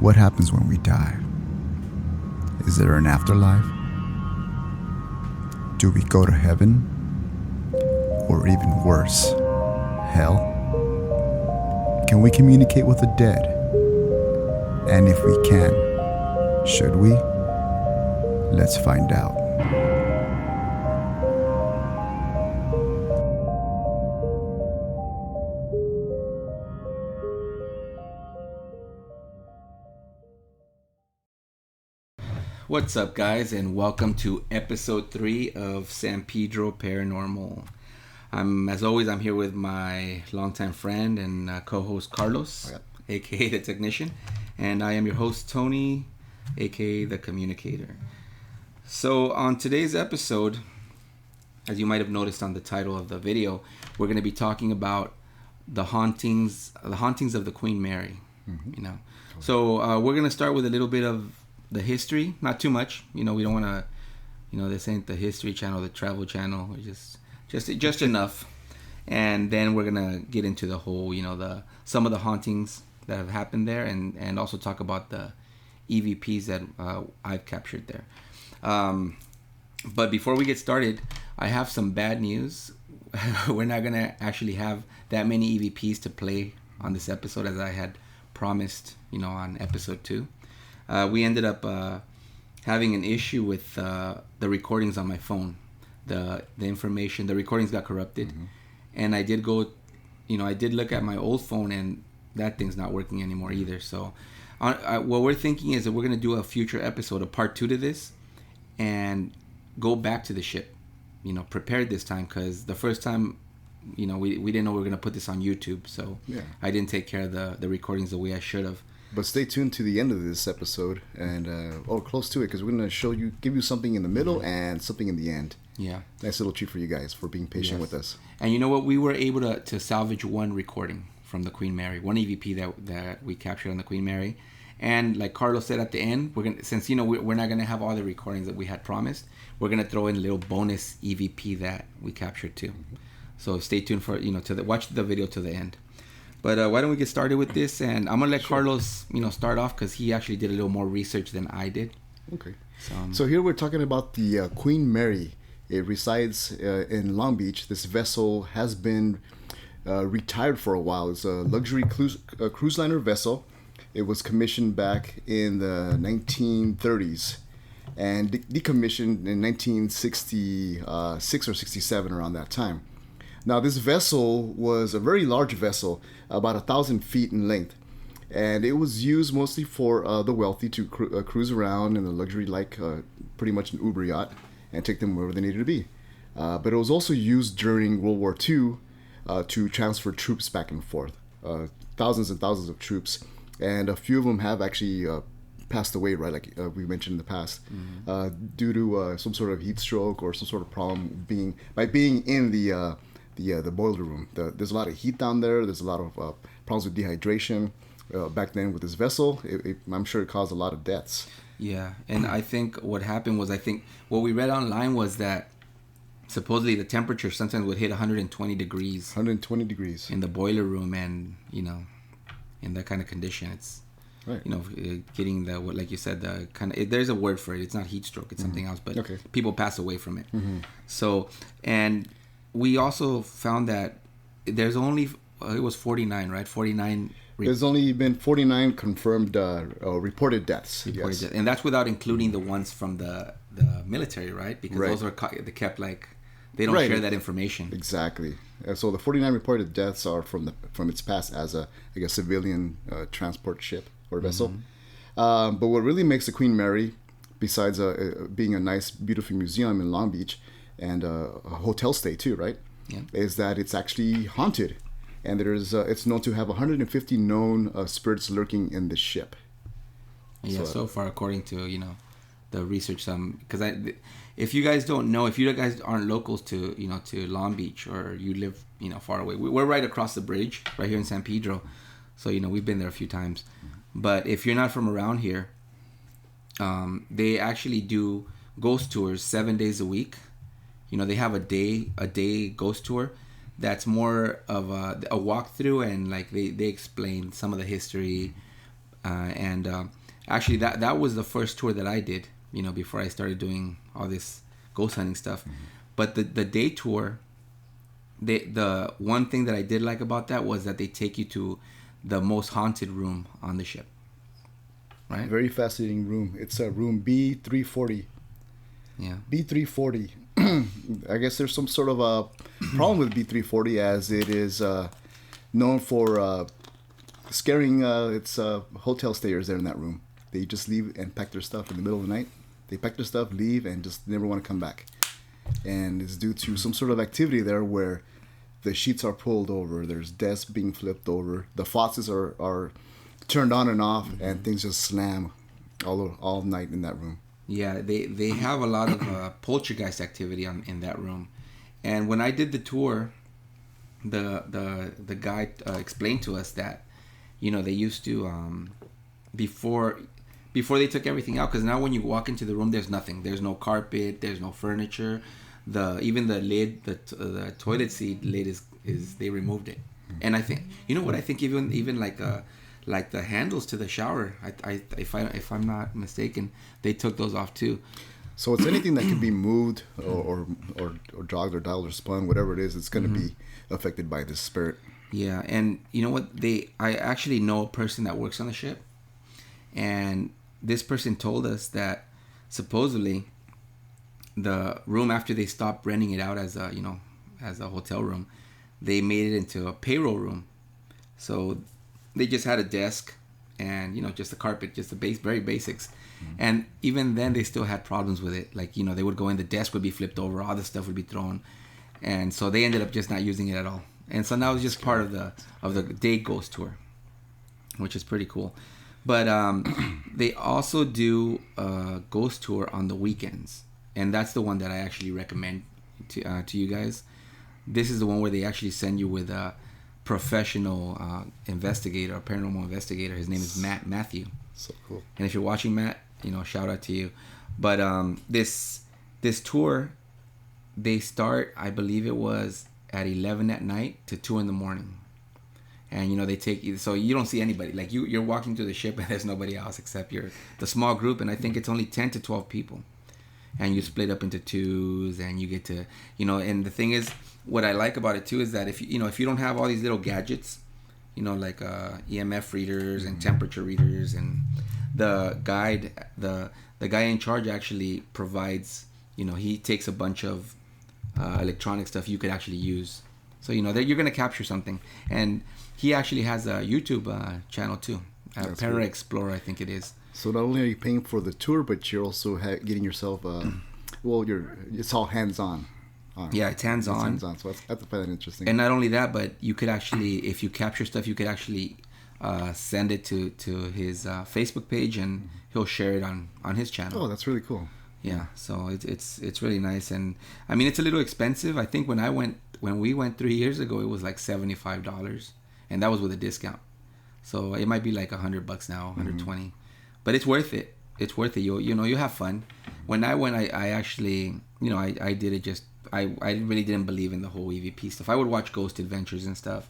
What happens when we die? Is there an afterlife? Do we go to heaven? Or even worse, hell? Can we communicate with the dead? And if we can, should we? Let's find out. What's up, guys, and welcome to episode 3 of Pedro Paranormal. As always, I'm here with my longtime friend and co-host Carlos, aka the technician, and I am your host Tony, aka the communicator. So on today's episode, as you might have noticed on the title of the video, we're going to be talking about the hauntings of the Queen Mary. So we're going to start with a little bit of the history, not too much. We don't want to, this ain't the History Channel, the Travel Channel. Just enough, and then we're gonna get into the whole, some of the hauntings that have happened there, and also talk about the EVPs that I've captured there. But before we get started, I have some bad news. We're not gonna actually have that many EVPs to play on this episode as I had promised, on episode 2. We ended up having an issue with the recordings on my phone. The recordings got corrupted. And I did go, I did look at my old phone, and that thing's not working anymore either. So what we're thinking is that we're going to do a future episode, a part 2 to this, and go back to the ship, prepared this time, because the first time, we didn't know we were going to put this on YouTube. So I didn't take care of the recordings the way I should have. But stay tuned to the end of this episode, and close to it, because we're going to give you something in the middle and something in the end. Yeah. Nice little treat for you guys for being patient with us. And you know what? We were able to salvage one recording from the Queen Mary, one EVP that we captured on the Queen Mary. And like Carlos said at the end, we're gonna, since we're not gonna have all the recordings that we had promised, we're gonna throw in a little bonus EVP that we captured too. So stay tuned for watch the video to the end. But why don't we get started with this? And I'm going to let Carlos, start off, because he actually did a little more research than I did. Okay. So here we're talking about the Queen Mary. It resides in Long Beach. This vessel has been retired for a while. It's a luxury cruise liner vessel. It was commissioned back in the 1930s and decommissioned in 1966 or 67, around that time. Now, this vessel was a very large vessel, about 1,000 feet in length, and it was used mostly for the wealthy to cruise around in a luxury, like pretty much an Uber yacht, and take them wherever they needed to be. But it was also used during World War II to transfer troops back and forth, thousands and thousands of troops, and a few of them have actually passed away, right? Like we mentioned in the past, due to some sort of heat stroke or some sort of problem by being in the boiler room. There's a lot of heat down there. There's a lot of problems with dehydration. Back then with this vessel, I'm sure it caused a lot of deaths. Yeah, and I think what happened was, what we read online was that supposedly the temperature sometimes would hit 120 degrees. 120 degrees. In the boiler room, and, in that kind of condition, it's, right. Getting like you said, the kind of, there's a word for it. It's not heat stroke. It's something else, but people pass away from it. So, and we also found that there's only, it was 49, right? 49. There's only been 49 confirmed reported deaths. Deaths. And that's without including the ones from the military, right? Because those are kept like, they don't share that information. Exactly. So the 49 reported deaths are from its past as a civilian transport ship or vessel. But what really makes the Queen Mary, besides being a nice, beautiful museum in Long Beach, and a hotel stay too, right? Yeah. Is that it's actually haunted, and it's known to have 150 known spirits lurking in the ship. Yeah, so far, according to the research, because if you guys don't know, if you guys aren't locals to to Long Beach, or you live far away, we're right across the bridge, right here in San Pedro, so we've been there a few times. But if you're not from around here, they actually do ghost tours 7 days a week. They have a day ghost tour that's more of a walkthrough, and like they explain some of the history, and Actually, that was the first tour that I did. You know, before I started doing all this ghost hunting stuff. But the day tour, the one thing that I did like about that was that they take you to the most haunted room on the ship. Right. Very fascinating room. It's a room B340. Yeah. B340. I guess there's some sort of a problem with B340 as it is known for scaring its hotel stayers there in that room. They just leave and pack their stuff in the middle of the night. They pack their stuff, leave, and just never want to come back. And it's due to some sort of activity there where the sheets are pulled over, there's desks being flipped over, the faucets are turned on and off, and things just slam all night in that room. Yeah, they have a lot of poltergeist activity in that room. And when I did the tour, the guy explained to us that, you know, they used to before they took everything out, because now when you walk into the room, there's nothing. There's no carpet, there's no furniture. Even the lid, the toilet seat lid is they removed it. And I think, you know what, I think even like the handles to the shower, if I'm not mistaken, they took those off too. So it's anything that can be moved or jogged or dialed or spun, whatever it is, it's going to be affected by this spirit. Yeah, and you know what? I actually know a person that works on the ship, and this person told us that supposedly the room, after they stopped renting it out as a hotel room, they made it into a payroll room. So they just had a desk and, you know, just a carpet, just the very basics. And even then they still had problems with it. Like, you know, they would go in, the desk would be flipped over, all the stuff would be thrown. And so they ended up just not using it at all. And so now it's just part of the day ghost tour, which is pretty cool. But they also do a ghost tour on the weekends. And that's the one that I actually recommend to you guys. This is the one where they actually send you with a professional investigator, a paranormal investigator. His name is Matthew. So cool. And if you're watching, Matt, you know, shout out to you. But this tour, they start, I believe it was at 11 at night to 2 in the morning. And, you know, they take you, so you don't see anybody. Like, you're walking through the ship and there's nobody else except the small group. And I think it's only 10 to 12 people. And you split up into twos, and you get to, you know, and the thing is, what I like about it too is that if you don't have all these little gadgets, you know, like EMF readers and temperature readers, and the guide, the guy in charge actually provides, you know, he takes a bunch of electronic stuff you could actually use. So, you know, that you're going to capture something. And he actually has a YouTube channel too, Para Explorer, I think it is. So not only are you paying for the tour, but you're also getting yourself, it's all hands-on. Yeah, it's hands-on. So I find that interesting. And not only that, but you could actually, if you capture stuff, you could actually send it to his Facebook page, and he'll share it on his channel. Oh, that's really cool. Yeah, so it's really nice. And I mean, it's a little expensive. I think when we went 3 years ago, it was like $75, and that was with a discount. So it might be like $100 now, $120. But it's worth it. It's worth it. You have fun. When I went, I actually, you know, I did it just, I really didn't believe in the whole EVP stuff. I would watch Ghost Adventures and stuff,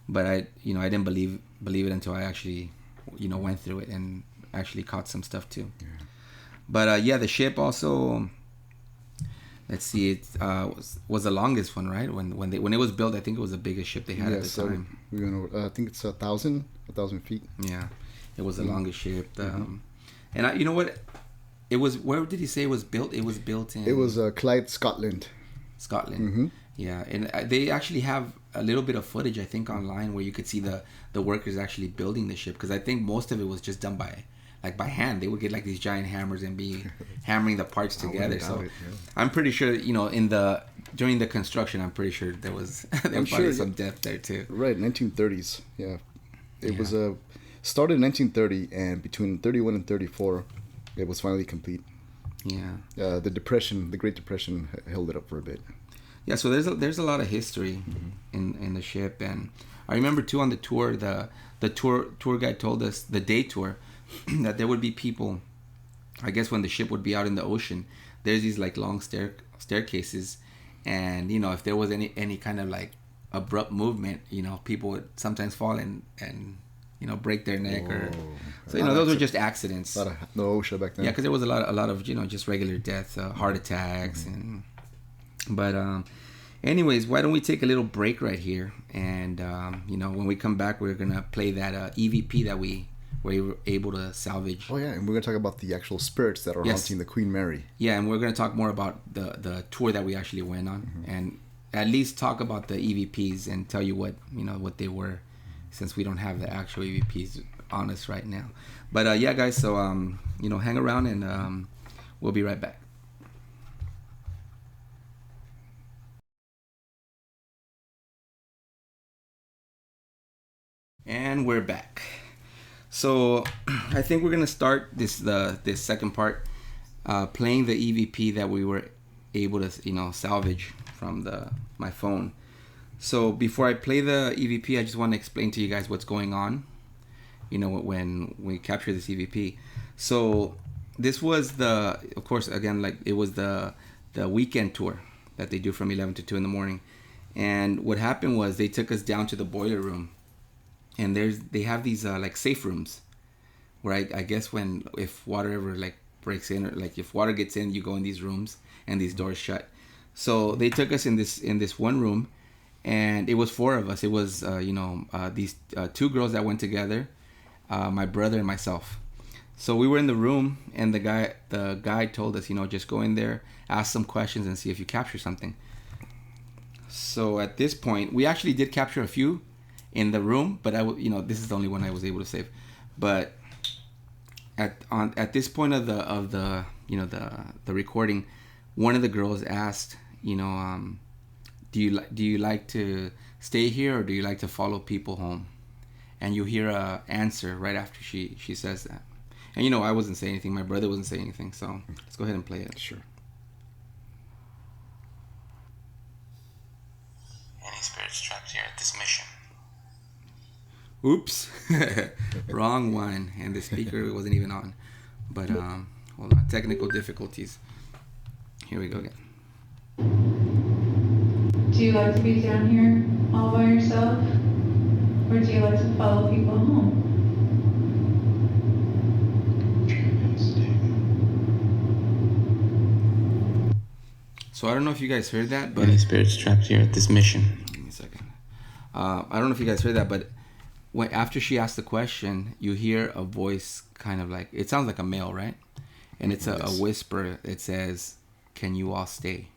but I didn't believe it until I actually, you know, went through it and actually caught some stuff too. Yeah. But the ship also, let's see, it was the longest one, right? When it was built, I think it was the biggest ship they had at the time. I think it's 1,000 feet. Yeah, it was the longest ship. And you know what? It was, where did he say it was built? It was built in... It was Clyde, Scotland. Scotland. Yeah, and they actually have a little bit of footage, I think, online where you could see the workers actually building the ship, because I think most of it was just done by hand. They would get like these giant hammers and be hammering the parts together. So I'm pretty sure, you know, during the construction, I'm pretty sure there was some depth there too. Right, 1930s. Yeah, it was started in 1930, and between 31 and 34, it was finally complete. Yeah. The Great Depression held it up for a bit. Yeah, so there's a lot of history in the ship, and I remember too on the tour, the tour guide told us, the day tour, that there would be people, I guess when the ship would be out in the ocean, there's these like long staircases, and you know, if there was any kind of like abrupt movement, you know, people would sometimes fall and break their neck so those were just accidents. A lot of no shit back then. Yeah, because there was a lot of just regular deaths, heart attacks, but anyways, why don't we take a little break right here, and when we come back, we're gonna play that EVP that we were able to salvage. Oh yeah, and we're gonna talk about the actual spirits that are haunting the Queen Mary. Yeah, and we're gonna talk more about the tour that we actually went on, and at least talk about the EVPs and tell you what what they were, since we don't have the actual EVPs on us right now. But yeah, guys, so hang around, and we'll be right back. And we're back. So I think we're gonna start this second part, playing the EVP that we were able to salvage from my phone. So before I play the EVP, I just want to explain to you guys what's going on. When we capture this EVP. So this was of course, again, like it was the weekend tour that they do from 11 to 2 in the morning. And what happened was they took us down to the boiler room, and they have these like safe rooms where I guess if water ever like breaks in, or like if water gets in, you go in these rooms and these doors shut. So they took us in this one room, and it was 4 of us. It was these 2 girls that went together, my brother and myself. So we were in the room, and the guy told us, just go in there, ask some questions, and see if you capture something. So at this point, we actually did capture a few in the room, but this is the only one I was able to save. But at this point of the recording, one of the girls asked, do you like to stay here, or do you like to follow people home? And you hear a answer right after she says that. And I wasn't saying anything, my brother wasn't saying anything, so let's go ahead and play it. Sure. Any spirits trapped here at this mission? Oops. Wrong one, and the speaker wasn't even on. But hold on, technical difficulties. Here we go again. Do you like to be down here all by yourself, or do you like to follow people home? So I don't know if you guys heard that, but any spirits trapped here at this mission? Give me a second. I don't know if you guys heard that, but after she asked the question, you hear a voice, kind of like, it sounds like a male, right? And it's a whisper. It says, "Can you all stay?"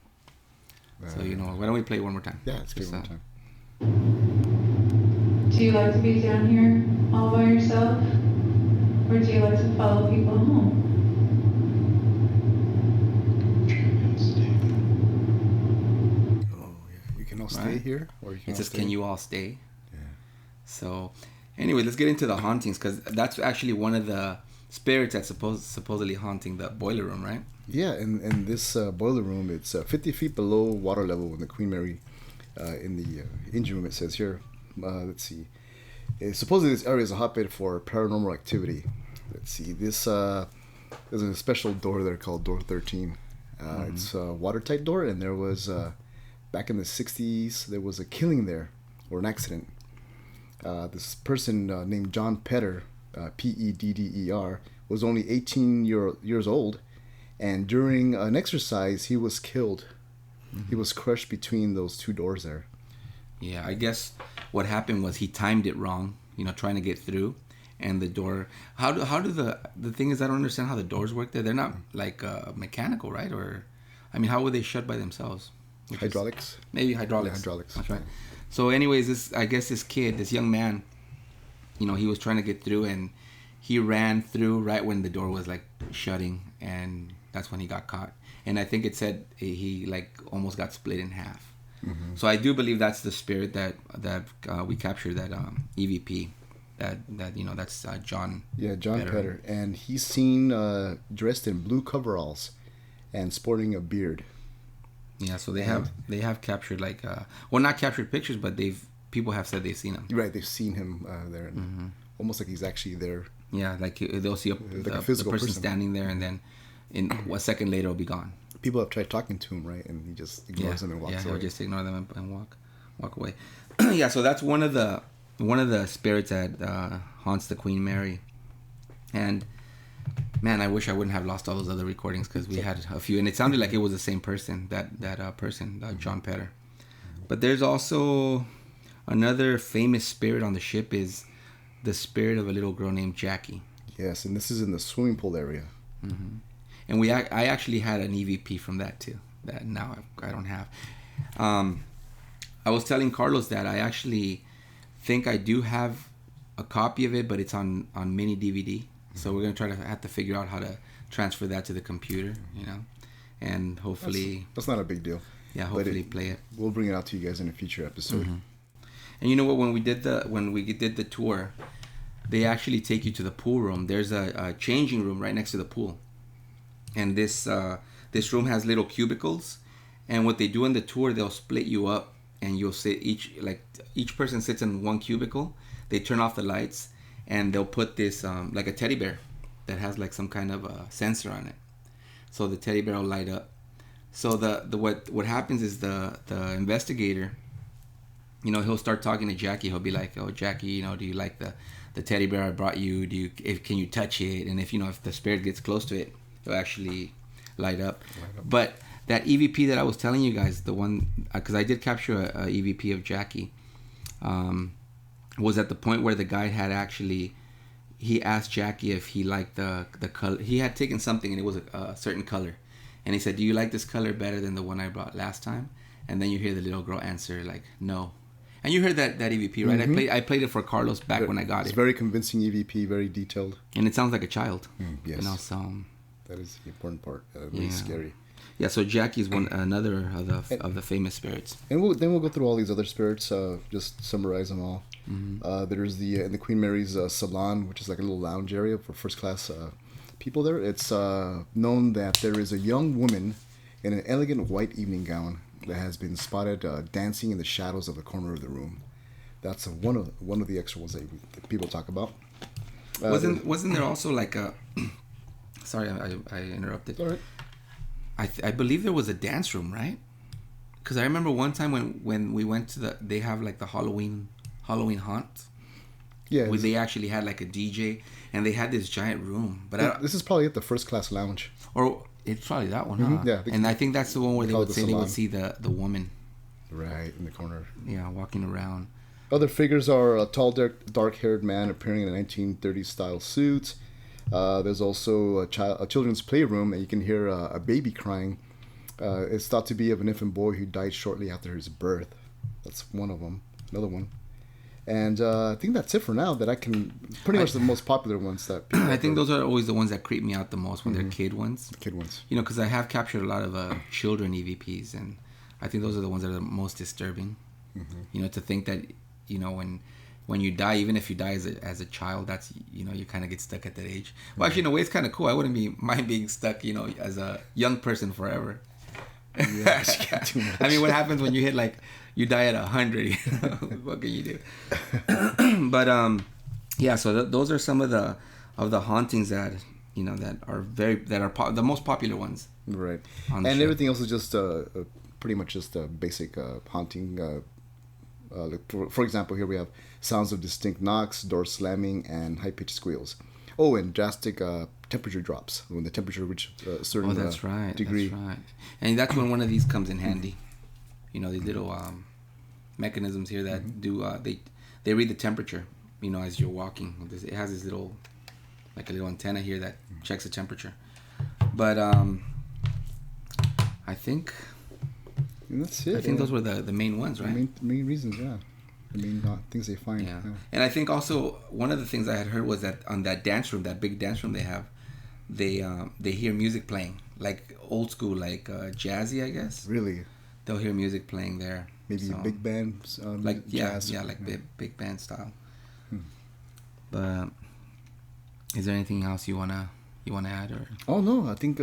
So why don't we play it one more time? Yeah, let's play it one more time. Do you like to be down here all by yourself, or do you like to follow people home? Oh yeah, you can all stay here, or you can. It says, stay. "Can you all stay?" Yeah. So, anyway, let's get into the hauntings, because that's actually one of the spirits that's supposedly haunting the boiler room, right? Yeah, and this boiler room, it's 50 feet below water level in the Queen Mary. In the engine room, it says here. Let's see. Supposedly, this area is a hotbed for paranormal activity. Let's see. There's a special door there called Door 13. It's a watertight door, and there was back in the 60s there was a killing there, or an accident. This person named John Pedder, Pedder, was only 18 years old, and during an exercise he was killed. He was crushed between those 2 doors there. Yeah, I guess what happened was he timed it wrong, trying to get through, and the door. How do the thing is, I don't understand how the doors work there. They're not like mechanical, right? Or, I mean, how would they shut by themselves? Hydraulics. Maybe hydraulics. Yeah, hydraulics. That's right. So, anyways, this young man, he was trying to get through, and he ran through right when the door was like shutting, and that's when he got caught. And I think it said he like almost got split in half. Mm-hmm. So I do believe that's the spirit that we captured, that EVP, that's John. Yeah, John Pedder, and he's seen dressed in blue coveralls and sporting a beard. Yeah, so they have captured not captured pictures, but people have said they've seen him. Right, they've seen him there, and almost like he's actually there. Yeah, like they'll see a the physical person standing there, and then in a second later, it'll be gone. People have tried talking to him, right, and he just ignores them and walks away. Yeah, he'll just ignore them and walk away. Yeah, so that's one of the one of the spirits that haunts the Queen Mary. And man, I wish I wouldn't have lost all those other recordings, because we had a few, and it sounded like it was the same person, that person, John Petter. But there's also another famous spirit on the ship, is the spirit of a little girl named Jackie. Yes, and this is in the swimming pool area. Mm-hmm. And I actually had an EVP from that too, that now I don't have. I was telling Carlos that I actually think I do have a copy of it, but it's on mini DVD. So we're gonna have to figure out how to transfer that to the computer, and hopefully that's not a big deal. Yeah, hopefully play it. We'll bring it out to you guys in a future episode. Mm-hmm. And you know what? When we did the tour, they actually take you to the pool room. There's a changing room right next to the pool, and this room has little cubicles. And what they do in the tour, they'll split you up, and you'll sit each person sits in one cubicle. They turn off the lights, and they'll put this like a teddy bear that has like some kind of a sensor on it. So the teddy bear will light up. So what happens is the investigator, he'll start talking to Jackie. He'll be like, "Oh, Jackie, do you like the teddy bear I brought you? Can you touch it?" And if the spirit gets close to it, it'll actually light up. But that EVP that I was telling you guys, the one, because I did capture a EVP of Jackie, was at the point where the guy had actually, he asked Jackie if he liked the color. He had taken something and it was a certain color. And he said, "Do you like this color better than the one I brought last time?" And then you hear the little girl answer like, "No." And you heard that EVP, right? Mm-hmm. I played it for Carlos back when I got it. It's very convincing EVP, very detailed. And it sounds like a child. Yes. So that is the important part. Really scary. Yeah, so Jackie's another of the famous spirits. And we'll go through all these other spirits, just summarize them all. Mm-hmm. There's in the Queen Mary's salon, which is like a little lounge area for first class people there. It's known that there is a young woman in an elegant white evening gown that has been spotted dancing in the shadows of the corner of the room. That's one of the extra ones that people talk about. Wasn't there also like a? Sorry, I interrupted. All right. I believe there was a dance room, right? Because I remember one time when we went to they have like the Halloween haunt. Yeah. Where they actually had like a DJ and they had this giant room. But this is probably at the first class lounge. Or it's probably that one, huh? Yeah. And I think that's the one where they would see the woman. Right, in the corner. Yeah, walking around. Other figures are a tall, dark-haired man appearing in a 1930s style suit. There's also a children's playroom, and you can hear a baby crying. It's thought to be of an infant boy who died shortly after his birth. That's one of them. Another one. And I think that's it for now. That I can pretty much the most popular ones that people I think those are always the ones that creep me out the most when they're kid ones. Kid ones. Because I have captured a lot of children EVPs, and I think those are the ones that are the most disturbing. Mm-hmm. To think that when you die, even if you die as a child, that's you kind of get stuck at that age. Well, actually, in a way, it's kind of cool. I wouldn't mind being stuck, as a young person forever. Yeah, I mean, what happens when you die at 100? What can you do? But yeah. So those are some of the hauntings that that are the most popular ones. Right. And everything else is just pretty much just a basic haunting. For example, here we have sounds of distinct knocks, door slamming, and high-pitched squeals. Oh, and drastic temperature drops when the temperature reaches a certain degree. That's right. And that's when one of these comes in handy. These little mechanisms here that do they read the temperature. As you're walking. It has this little a little antenna here that checks the temperature. But I think. And that's it. I think those were the main ones, right? The main reasons, yeah. The main things they find. Yeah. And I think also one of the things I had heard was that on that dance room, that big dance room they have, they hear music playing, like old school, like jazzy, I guess. Really? They'll hear music playing there. Maybe big band, jazz. Yeah, like big band style. But is there anything else you wanna add or? Oh no, I think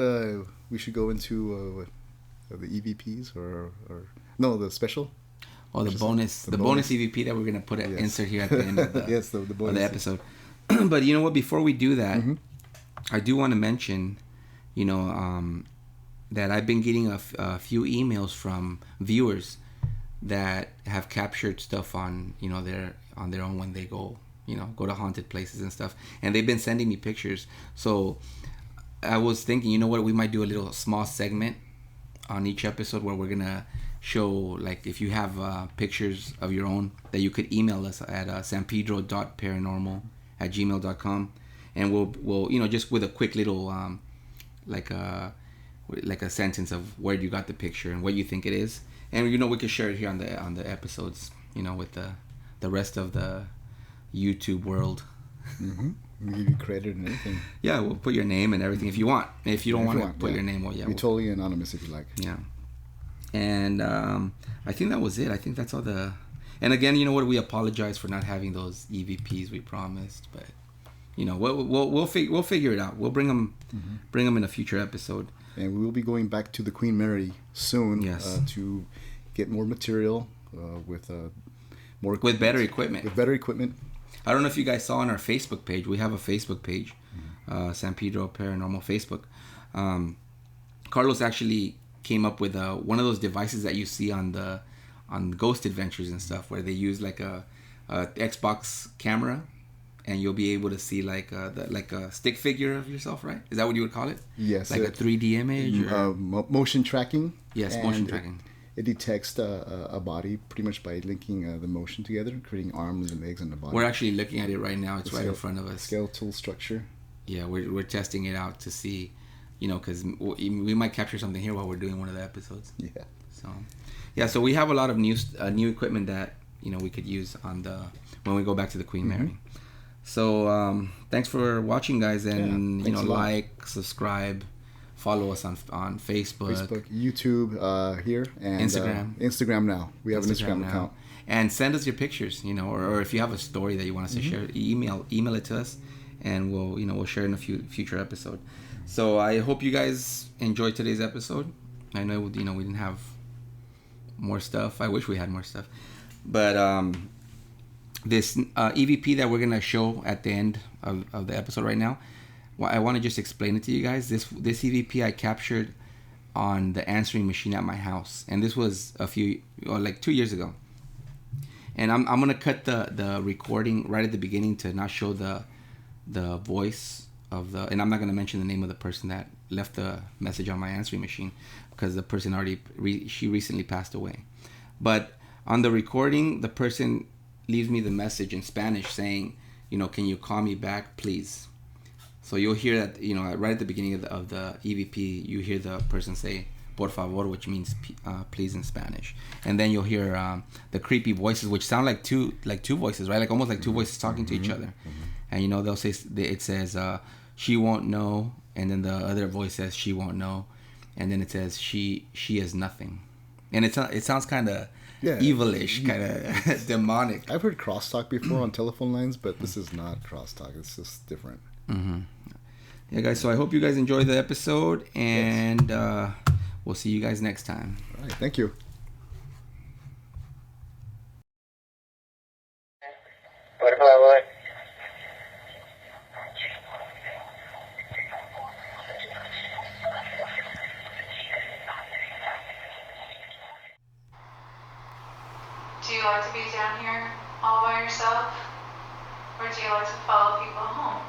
we should go into the EVPs or no, the special. Oh, the bonus EVP that we're gonna put an insert here at the end of the the bonus of the episode. But you know what? Before we do that, I do want to mention, that I've been getting a few emails from viewers that have captured stuff on their own when they go to haunted places and stuff, and they've been sending me pictures. So I was thinking, you know what, we might do a little small segment on each episode where we're gonna show, like, if you have pictures of your own, that you could email us at sanpedro.paranormal@gmail.com, and we'll just with a quick little like a sentence of where you got the picture and what you think it is, and we could share it here on the episodes, with the rest of the YouTube world. Mm-hmm. We give you credit and everything. Yeah, we'll put your name and everything if you want. If you don't want to put your name, well, yeah, be totally anonymous if you like. Yeah. And I think that was it. I think that's all the. And again, you know what? We apologize for not having those EVPs we promised, but we'll figure it out. We'll bring them in a future episode. And we will be going back to the Queen Mary soon. Yes. To get more material with more with better equipment. With better equipment. I don't know if you guys saw on our Facebook page. We have a Facebook page, San Pedro Paranormal Facebook. Carlos actually came up with one of those devices that you see on Ghost Adventures and stuff, where they use like a Xbox camera, and you'll be able to see like a stick figure of yourself, right? Is that what you would call it? Yes. Like a 3D image? Motion tracking. Yes, motion tracking. It detects a body pretty much by linking the motion together, creating arms and legs and the body. We're actually looking at it right now. It's right in front of us. Skeletal structure. Yeah, we're testing it out to see, because we might capture something here while we're doing one of the episodes. Yeah. So we have a lot of new equipment that we could use when we go back to the Queen Mary. So thanks for watching, guys, and like, subscribe, follow us on Facebook, YouTube, here, and Instagram now. We have an Instagram account. And send us your pictures, or if you have a story that you want us to share, email it to us, and we'll share in a future episode. So I hope you guys enjoyed today's episode. I know we didn't have more stuff. I wish we had more stuff, but this EVP that we're gonna show at the end of the episode right now, I want to just explain it to you guys. This EVP I captured on the answering machine at my house, and this was 2 years ago. And I'm gonna cut the recording right at the beginning to not show the voice of and I'm not gonna mention the name of the person that left the message on my answering machine, because the person she recently passed away. But on the recording, the person leaves me the message in Spanish saying, can you call me back, please? So you'll hear that, right at the beginning of the EVP, you hear the person say, por favor, which means please in Spanish. And then you'll hear the creepy voices, which sound like two voices, right? Like almost like two voices talking to each other. And they'll say, it says, she won't know. And then the other voice says, she won't know. And then it says, she is nothing. And it sounds kind of evilish, kind of demonic. I've heard crosstalk before on telephone lines, but this is not crosstalk. It's just different. Yeah, guys. So I hope you guys enjoyed the episode, and we'll see you guys next time. All right. Thank you. Por favor. Do you like to be down here all by yourself? Or do you like to follow people home?